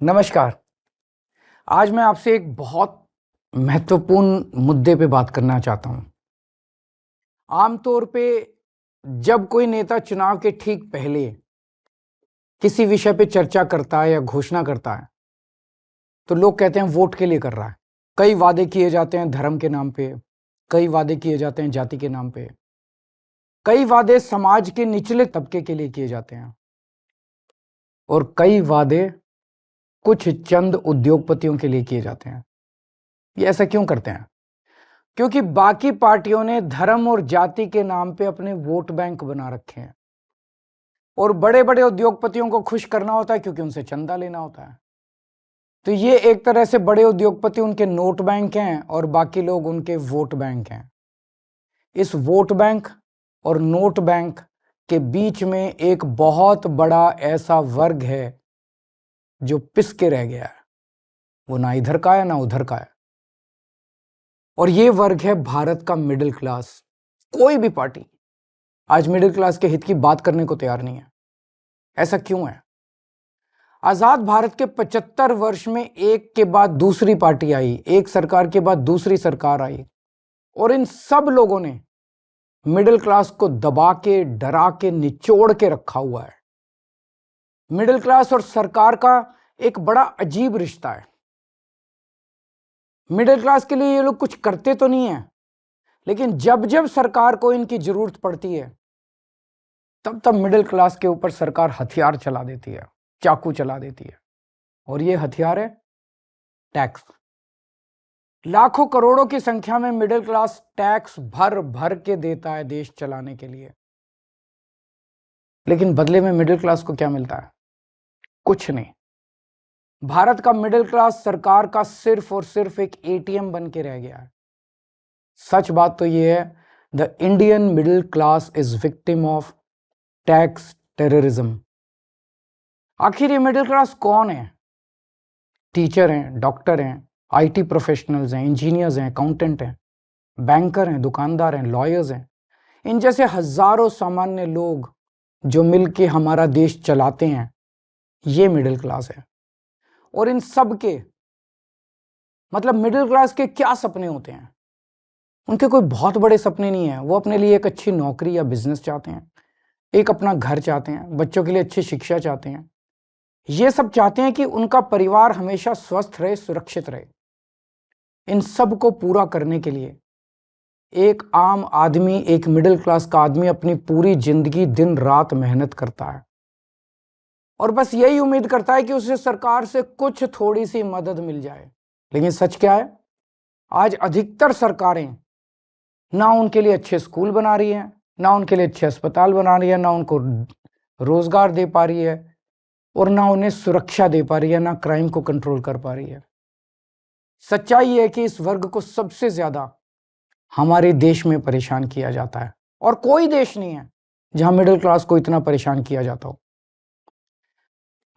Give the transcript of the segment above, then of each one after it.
नमस्कार। आज मैं आपसे एक बहुत महत्वपूर्ण मुद्दे पे बात करना चाहता हूं। आमतौर पे जब कोई नेता चुनाव के ठीक पहले किसी विषय पे चर्चा करता है या घोषणा करता है तो लोग कहते हैं वोट के लिए कर रहा है। कई वादे किए जाते हैं धर्म के नाम पे, कई वादे किए जाते हैं जाति के नाम पे, कई वादे समाज के निचले तबके के लिए किए जाते हैं और कई वादे कुछ चंद उद्योगपतियों के लिए किए जाते हैं। ये ऐसा क्यों करते हैं? क्योंकि बाकी पार्टियों ने धर्म और जाति के नाम पे अपने वोट बैंक बना रखे हैं और बड़े बड़े उद्योगपतियों को खुश करना होता है क्योंकि उनसे चंदा लेना होता है। तो ये एक तरह से बड़े उद्योगपति उनके नोट बैंक हैं और बाकी लोग उनके वोट बैंक हैं। इस वोट बैंक और नोट बैंक के बीच में एक बहुत बड़ा ऐसा वर्ग है जो पिस के रह गया है। वो ना इधर का है ना उधर का है और ये वर्ग है भारत का मिडिल क्लास। कोई भी पार्टी आज मिडिल क्लास के हित की बात करने को तैयार नहीं है। ऐसा क्यों है? आजाद भारत के 75 वर्ष में एक के बाद दूसरी पार्टी आई, एक सरकार के बाद दूसरी सरकार आई और इन सब लोगों ने मिडिल क्लास को दबा के, डरा के, निचोड़ के रखा हुआ है। मिडिल क्लास और सरकार का एक बड़ा अजीब रिश्ता है। मिडिल क्लास के लिए ये लोग कुछ करते तो नहीं है, लेकिन जब जब सरकार को इनकी जरूरत पड़ती है तब तब मिडिल क्लास के ऊपर सरकार हथियार चला देती है, चाकू चला देती है। और ये हथियार है टैक्स। लाखों करोड़ों की संख्या में मिडिल क्लास टैक्स भर भर के देता है देश चलाने के लिए, लेकिन बदले में मिडिल क्लास को क्या मिलता है? कुछ नहीं। भारत का मिडिल क्लास सरकार का सिर्फ और सिर्फ एक एटीएम बन के रह गया है। सच बात तो यह है, the Indian middle class is victim of tax terrorism. आखिर ये मिडिल क्लास कौन है? टीचर हैं, डॉक्टर हैं, आईटी प्रोफेशनल्स हैं, इंजीनियर्स हैं, अकाउंटेंट हैं, बैंकर हैं, दुकानदार हैं, लॉयर्स हैं। इन जैसे हजारों सामान्य लोग जो मिलके हमारा देश चलाते हैं, ये मिडिल क्लास है। और इन सब के मतलब मिडिल क्लास के क्या सपने होते हैं? उनके कोई बहुत बड़े सपने नहीं है। वो अपने लिए एक अच्छी नौकरी या बिजनेस चाहते हैं, एक अपना घर चाहते हैं, बच्चों के लिए अच्छी शिक्षा चाहते हैं। ये सब चाहते हैं कि उनका परिवार हमेशा स्वस्थ रहे, सुरक्षित रहे। इन सब को पूरा करने के लिए एक आम आदमी, एक मिडिल क्लास का आदमी अपनी पूरी जिंदगी दिन रात मेहनत करता है और बस यही उम्मीद करता है कि उसे सरकार से कुछ थोड़ी सी मदद मिल जाए। लेकिन सच क्या है? आज अधिकतर सरकारें ना उनके लिए अच्छे स्कूल बना रही हैं, ना उनके लिए अच्छे अस्पताल बना रही है, ना उनको रोजगार दे पा रही है और ना उन्हें सुरक्षा दे पा रही है, ना क्राइम को कंट्रोल कर पा रही है। सच्चाई है कि इस वर्ग को सबसे ज्यादा हमारे देश में परेशान किया जाता है और कोई देश नहीं है जहां मिडिल क्लास को इतना परेशान किया जाता हो।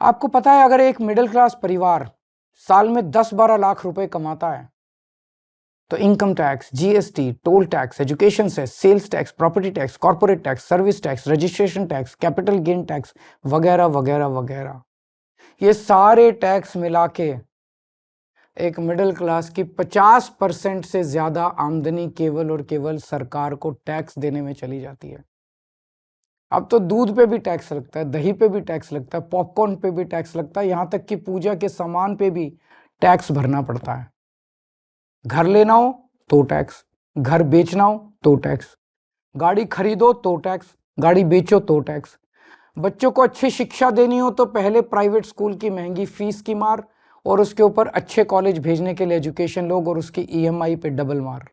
आपको पता है, अगर एक मिडिल क्लास परिवार साल में 10-12 लाख रुपए कमाता है तो income tax, GST, toll tax, education cess, sales tax, property tax, corporate tax, service tax, registration tax, capital gain tax वगैरह वगैरह वगैरह, ये सारे टैक्स मिला के एक मिडिल क्लास की 50% से ज्यादा आमदनी केवल और केवल सरकार को टैक्स देने में चली जाती है। अब तो दूध पे भी टैक्स लगता है, दही पे भी टैक्स लगता है, पॉपकॉर्न पे भी टैक्स लगता है, यहां तक कि पूजा के सामान पे भी टैक्स भरना पड़ता है। घर लेना हो तो टैक्स, घर बेचना हो तो टैक्स, गाड़ी खरीदो तो टैक्स, गाड़ी बेचो तो टैक्स, बच्चों को अच्छी शिक्षा देनी हो तो पहले प्राइवेट स्कूल की महंगी फीस की मार और उसके ऊपर अच्छे कॉलेज भेजने के लिए एजुकेशन लोग और उसकी ईएमआई पे डबल मार।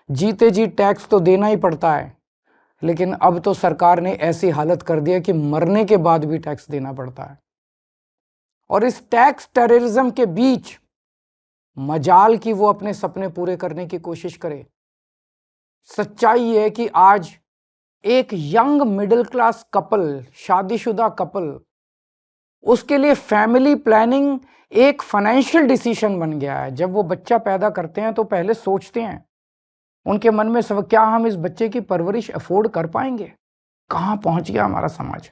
जीते जी टैक्स तो देना ही पड़ता है, लेकिन अब तो सरकार ने ऐसी हालत कर दी है कि मरने के बाद भी टैक्स देना पड़ता है। और इस टैक्स टेररिज्म के बीच मजाल कि वो अपने सपने पूरे करने की कोशिश करे। सच्चाई है कि आज एक यंग मिडिल क्लास कपल, शादीशुदा कपल, उसके लिए फैमिली प्लानिंग एक फाइनेंशियल डिसीजन बन गया है। जब वो बच्चा पैदा करते हैं तो पहले सोचते हैं, उनके मन में सब, क्या हम इस बच्चे की परवरिश अफोर्ड कर पाएंगे? कहां पहुंच गया हमारा समाज?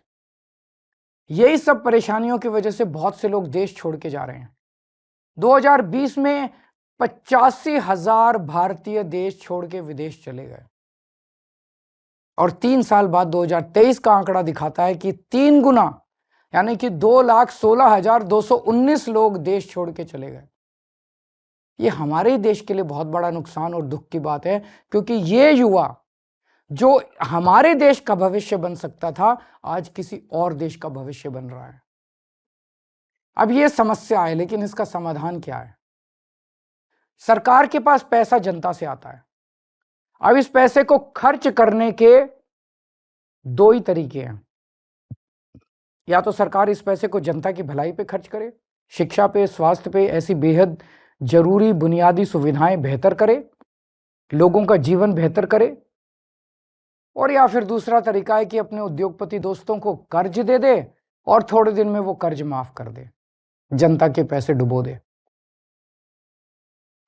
यही सब परेशानियों की वजह से बहुत से लोग देश छोड़ के जा रहे हैं। 2020 में 85,000 भारतीय देश छोड़ के विदेश चले गए और 3 साल बाद 2023 का आंकड़ा दिखाता है कि 3 गुना यानी कि 2,16,219 लोग देश छोड़ के चले गए। ये हमारे ही देश के लिए बहुत बड़ा नुकसान और दुख की बात है, क्योंकि ये युवा जो हमारे देश का भविष्य बन सकता था, आज किसी और देश का भविष्य बन रहा है। अब ये समस्या है, लेकिन इसका समाधान क्या है? सरकार के पास पैसा जनता से आता है। अब इस पैसे को खर्च करने के दो ही तरीके हैं। या तो सरकार इस पैसे को जनता की भलाई पे खर्च करे, शिक्षा पे, स्वास्थ्य पे, ऐसी बेहद जरूरी बुनियादी सुविधाएं बेहतर करे, लोगों का जीवन बेहतर करे। और या फिर दूसरा तरीका है कि अपने उद्योगपति दोस्तों को कर्ज दे दे और थोड़े दिन में वो कर्ज माफ कर दे, जनता के पैसे डुबो दे।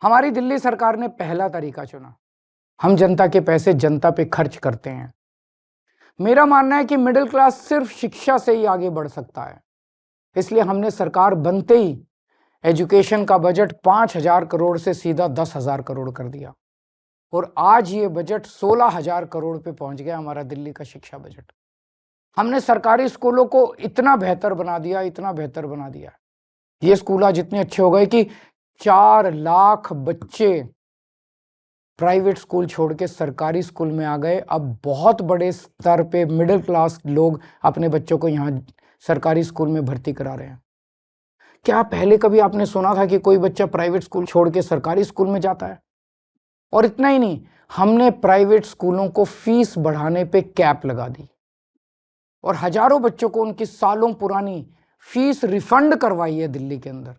हमारी दिल्ली सरकार ने पहला तरीका चुना। हम जनता के पैसे जनता पे खर्च करते हैं। मेरा मानना है कि मिडिल क्लास सिर्फ शिक्षा से ही आगे बढ़ सकता है, इसलिए हमने सरकार बनते ही एजुकेशन का बजट 5,000 करोड़ से सीधा 10,000 करोड़ कर दिया और आज ये बजट 16,000 करोड़ पे पहुंच गया, हमारा दिल्ली का शिक्षा बजट। हमने सरकारी स्कूलों को इतना बेहतर बना दिया, इतना बेहतर बना दिया। ये स्कूल आज इतने अच्छे हो गए कि 4 लाख बच्चे प्राइवेट स्कूल छोड़ के सरकारी स्कूल में आ गए। अब बहुत बड़े स्तर पे मिडिल क्लास लोग अपने बच्चों को यहाँ सरकारी स्कूल में भर्ती करा रहे हैं। क्या पहले कभी आपने सुना था कि कोई बच्चा प्राइवेट स्कूल छोड़ के सरकारी स्कूल में जाता है? और इतना ही नहीं, हमने प्राइवेट स्कूलों को फीस बढ़ाने पे कैप लगा दी और हजारों बच्चों को उनकी सालों पुरानी फीस रिफंड करवाई है दिल्ली के अंदर।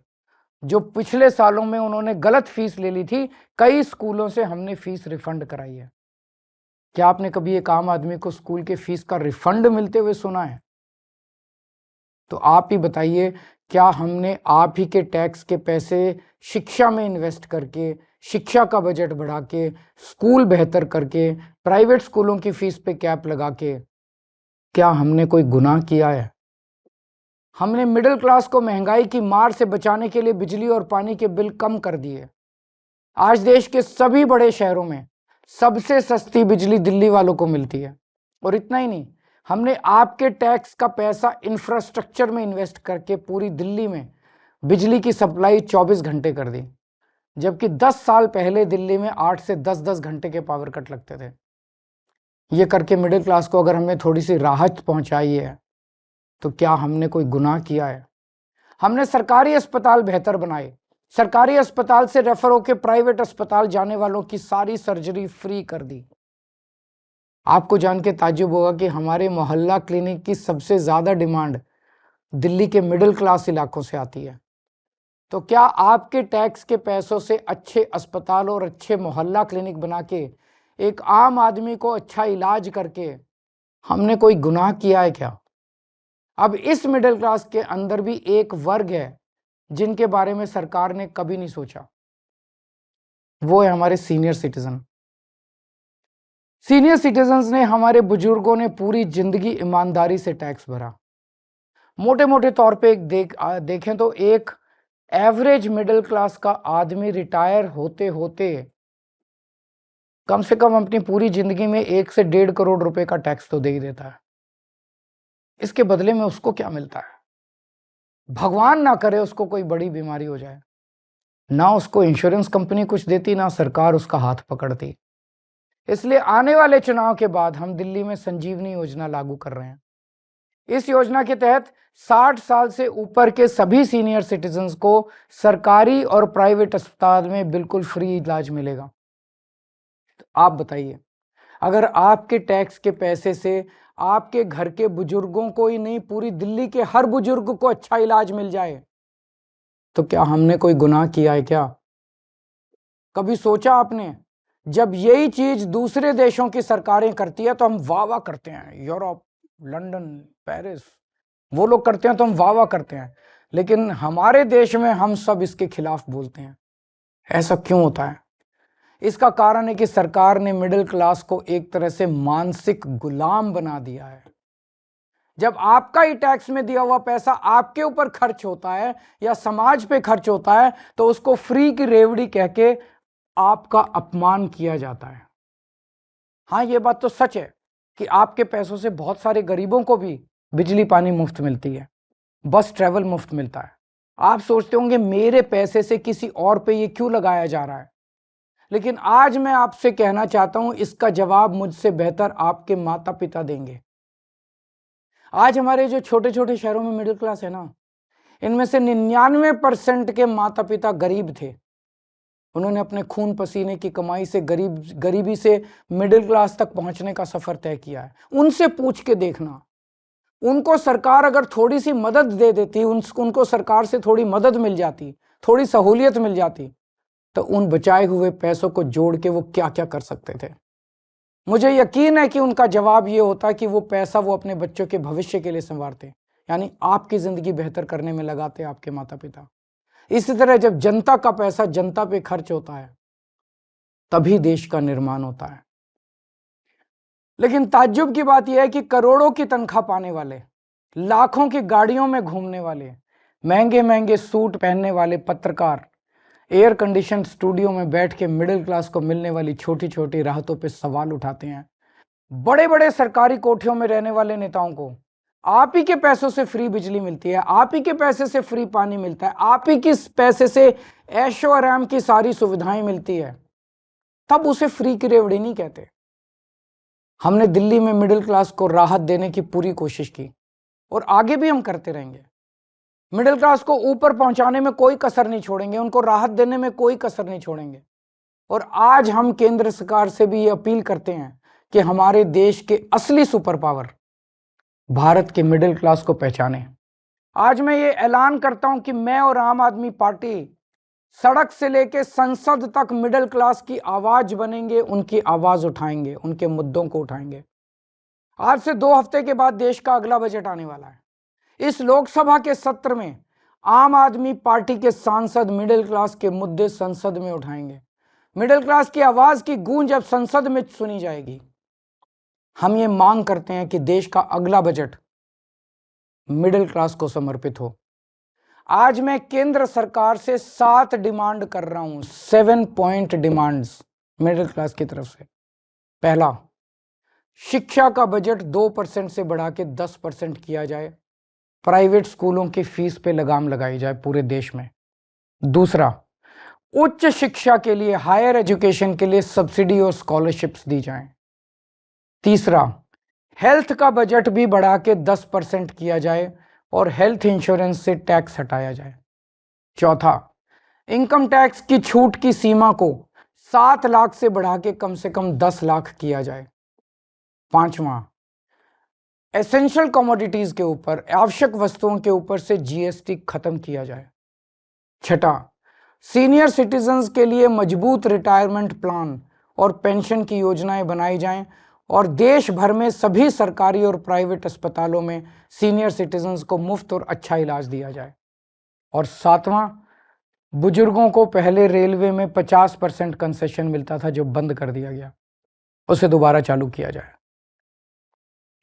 जो पिछले सालों में उन्होंने गलत फीस ले ली थी, कई स्कूलों से हमने फीस रिफंड कराई है। क्या आपने कभी एक आम आदमी को स्कूल के फीस का रिफंड मिलते हुए सुना है? तो आप ही बताइए, क्या हमने आप ही के टैक्स के पैसे शिक्षा में इन्वेस्ट करके, शिक्षा का बजट बढ़ा के, स्कूल बेहतर करके, प्राइवेट स्कूलों की फीस पे कैप लगा के, क्या हमने कोई गुनाह किया है? हमने मिडिल क्लास को महंगाई की मार से बचाने के लिए बिजली और पानी के बिल कम कर दिए। आज देश के सभी बड़े शहरों में सबसे सस्ती बिजली दिल्ली वालों को मिलती है। और इतना ही नहीं, हमने आपके टैक्स का पैसा इंफ्रास्ट्रक्चर में इन्वेस्ट करके पूरी दिल्ली में बिजली की सप्लाई 24 घंटे कर दी, जबकि 10 साल पहले दिल्ली में 8 से 10 घंटे के पावर कट लगते थे। ये करके मिडिल क्लास को अगर हमने थोड़ी सी राहत पहुंचाई है, तो क्या हमने कोई गुनाह किया है? हमने सरकारी अस्पताल बेहतर बनाए। सरकारी अस्पताल से रेफर होकर प्राइवेट अस्पताल जाने वालों की सारी सर्जरी फ्री कर दी। आपको जान के ताज्जुब होगा कि हमारे मोहल्ला क्लिनिक की सबसे ज्यादा डिमांड दिल्ली के मिडिल क्लास इलाकों से आती है। तो क्या आपके टैक्स के पैसों से अच्छे अस्पताल और अच्छे मोहल्ला क्लिनिक बना के एक आम आदमी को अच्छा इलाज करके हमने कोई गुनाह किया है क्या? अब इस मिडिल क्लास के अंदर भी एक वर्ग है जिनके बारे में सरकार ने कभी नहीं सोचा, वो है हमारे सीनियर सिटीजन। सीनियर सिटीजन्स ने, हमारे बुजुर्गों ने पूरी जिंदगी ईमानदारी से टैक्स भरा। मोटे मोटे तौर पे देखें तो एक एवरेज मिडिल क्लास का आदमी रिटायर होते होते कम से कम अपनी पूरी जिंदगी में 1 से 1.5 करोड़ रुपए का टैक्स तो दे ही देता है। इसके बदले में उसको क्या मिलता है? भगवान ना करे उसको कोई बड़ी बीमारी हो जाए, ना उसको इंश्योरेंस कंपनी कुछ देती, ना सरकार उसका हाथ पकड़ती। इसलिए आने वाले चुनाव के बाद हम दिल्ली में संजीवनी योजना लागू कर रहे हैं। इस योजना के तहत 60 साल से ऊपर के सभी सीनियर सिटीजन्स को सरकारी और प्राइवेट अस्पताल में बिल्कुल फ्री इलाज मिलेगा। तो आप बताइए, अगर आपके टैक्स के पैसे से आपके घर के बुजुर्गों को ही नहीं, पूरी दिल्ली के हर बुजुर्ग को अच्छा इलाज मिल जाए, तो क्या हमने कोई गुनाह किया है क्या? कभी सोचा आपने? जब यही चीज दूसरे देशों की सरकारें करती है तो हम वाह वाह करते हैं, यूरोप, लंदन, पेरिस, वो लोग करते हैं तो हम वाह वाह करते हैं, लेकिन हमारे देश में हम सब इसके खिलाफ बोलते हैं। ऐसा क्यों होता है? इसका कारण है कि सरकार ने मिडिल क्लास को एक तरह से मानसिक गुलाम बना दिया है। जब आपका ही टैक्स में दिया हुआ पैसा आपके ऊपर खर्च होता है या समाज पे खर्च होता है तो उसको फ्री की रेवड़ी कह के आपका अपमान किया जाता है। हाँ, ये बात तो सच है कि आपके पैसों से बहुत सारे गरीबों को भी बिजली पानी मुफ्त मिलती है, बस ट्रैवल मुफ्त मिलता है। आप सोचते होंगे मेरे पैसे से किसी और पे ये क्यों लगाया जा रहा है, लेकिन आज मैं आपसे कहना चाहता हूं इसका जवाब मुझसे बेहतर आपके माता पिता देंगे। आज हमारे जो छोटे छोटे शहरों में मिडिल क्लास है ना, इनमें से 99% के माता पिता गरीब थे। उन्होंने अपने खून पसीने की कमाई से गरीबी से मिडिल क्लास तक पहुंचने का सफर तय किया है। उनसे पूछ के देखना, उनको सरकार अगर थोड़ी सी मदद दे देती, उनको सरकार से थोड़ी मदद मिल जाती, थोड़ी सहूलियत मिल जाती, तो उन बचाए हुए पैसों को जोड़ के वो क्या क्या कर सकते थे। मुझे यकीन है कि उनका जवाब ये होता कि वो पैसा वो अपने बच्चों के भविष्य के लिए संवारते, यानी आपकी जिंदगी बेहतर करने में लगाते आपके माता पिता। इसी तरह जब जनता का पैसा जनता पे खर्च होता है तभी देश का निर्माण होता है। लेकिन ताज्जुब की बात यह है कि करोड़ों की तनख्वाह पाने वाले, लाखों की गाड़ियों में घूमने वाले, महंगे महंगे सूट पहनने वाले पत्रकार एयर कंडीशन स्टूडियो में बैठ के मिडिल क्लास को मिलने वाली छोटी छोटी राहतों पे सवाल उठाते हैं। बड़े बड़े सरकारी कोठियों में रहने वाले नेताओं को आप ही के पैसों से फ्री बिजली मिलती है, आप ही के पैसे से फ्री पानी मिलता है, आप ही के पैसे से ऐशो आराम की सारी सुविधाएं मिलती है, तब उसे फ्री की रेवड़ी नहीं कहते। हमने दिल्ली में मिडिल क्लास को राहत देने की पूरी कोशिश की और आगे भी हम करते रहेंगे। मिडिल क्लास को ऊपर पहुंचाने में कोई कसर नहीं छोड़ेंगे, उनको राहत देने में कोई कसर नहीं छोड़ेंगे। और आज हम केंद्र सरकार से भी ये अपील करते हैं कि हमारे देश के असली सुपर पावर भारत के मिडिल क्लास को पहचाने। आज मैं ये ऐलान करता हूं कि मैं और आम आदमी पार्टी सड़क से लेके संसद तक मिडिल क्लास की आवाज बनेंगे, उनकी आवाज उठाएंगे, उनके मुद्दों को उठाएंगे। आज से 2 हफ्ते के बाद देश का अगला बजट आने वाला है। इस लोकसभा के सत्र में आम आदमी पार्टी के सांसद मिडिल क्लास के मुद्दे संसद में उठाएंगे। मिडिल क्लास की आवाज की गूंज अब संसद में सुनी जाएगी। हम ये मांग करते हैं कि देश का अगला बजट मिडिल क्लास को समर्पित हो। आज मैं केंद्र सरकार से 7 डिमांड कर रहा हूं, 7 पॉइंट डिमांड्स मिडिल क्लास की तरफ से। पहला, शिक्षा का बजट 2% से बढ़ा के 10% किया जाए, प्राइवेट स्कूलों की फीस पे लगाम लगाई जाए पूरे देश में। दूसरा, उच्च शिक्षा के लिए, हायर एजुकेशन के लिए सब्सिडी और स्कॉलरशिप्स दी जाएं। तीसरा, हेल्थ का बजट भी बढ़ा के 10% किया जाए और हेल्थ इंश्योरेंस से टैक्स हटाया जाए। चौथा, इनकम टैक्स की छूट की सीमा को 7 लाख से बढ़ा के कम से कम 10 लाख किया जाए। पांचवा, एसेंशियल कमोडिटीज के ऊपर, आवश्यक वस्तुओं के ऊपर से जीएसटी खत्म किया जाए। छठा, सीनियर सिटीजन्स के लिए मजबूत रिटायरमेंट प्लान और पेंशन की योजनाएं बनाई जाएं और देश भर में सभी सरकारी और प्राइवेट अस्पतालों में सीनियर सिटीजन्स को मुफ्त और अच्छा इलाज दिया जाए। और सातवां, बुजुर्गों को पहले रेलवे में 50% कंसेशन मिलता था जो बंद कर दिया गया, उसे दोबारा चालू किया जाए।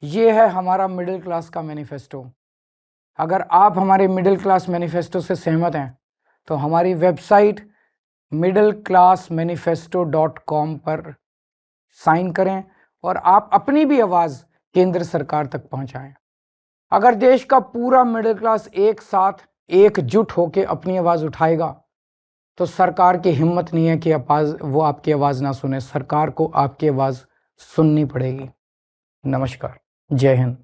ये है हमारा मिडिल क्लास का मैनिफेस्टो। अगर आप हमारे मिडिल क्लास मैनिफेस्टो से सहमत हैं तो हमारी वेबसाइट middleclassmanifesto.com पर साइन करें और आप अपनी भी आवाज़ केंद्र सरकार तक पहुंचाएं। अगर देश का पूरा मिडिल क्लास एक साथ एकजुट होकर अपनी आवाज़ उठाएगा तो सरकार की हिम्मत नहीं है कि वो आपकी आवाज़ ना सुने। सरकार को आपकी आवाज़ सुननी पड़ेगी। नमस्कार, जय हिंद।